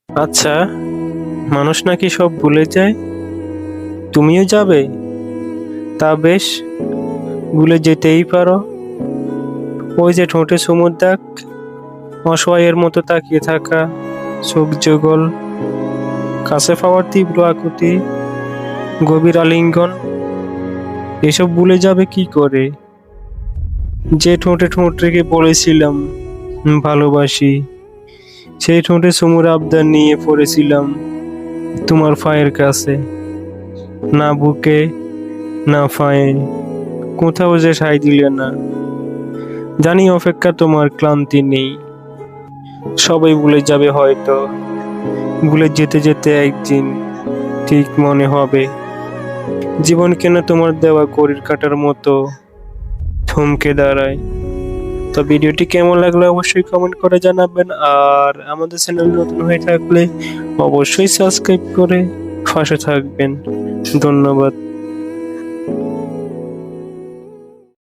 আচ্ছা, মানুষ নাকি সব ভুলে যায়? তুমিও যাবে? তা বেশ, ভুলে যেতেই পারো। ওই যে ঠোঁটে চুমুর দাগ, অসহায়ের মতো তাকিয়ে থাকা, চোখ যুগল, কাছে পাওয়ার তীব্র আকুতি, গভীর আলিঙ্গন, এসব ভুলে যাবে কি করে? যে ঠোঁটে ঠোঁট রেখে বলেছিলাম ভালোবাসি, সেই ঠোঁটে চুমুর আবদার নিয়ে পড়েছিলাম তোমার পায়ের কাছে। না বুকে, না পায়ে, কোথাও যে ঠাঁই দিলে না। জানি অপেক্ষা তোমার ক্লান্তি নেই, সবাই ভুলে যাবে হয়তো। ভুলে যেতে যেতে একদিন ঠিক মনে হবে, জীবন কেন তোমার দেওয়া ঘড়ির কাঁটার মতো থমকে দাঁড়ায়। তো ভিডিওটি কেমন লাগলো অবশ্যই কমেন্ট করে জানাবেন, আর আমাদের চ্যানেল নতুন হয়ে থাকলে অবশ্যই সাবস্ক্রাইব করে পাশে থাকবেন। ধন্যবাদ।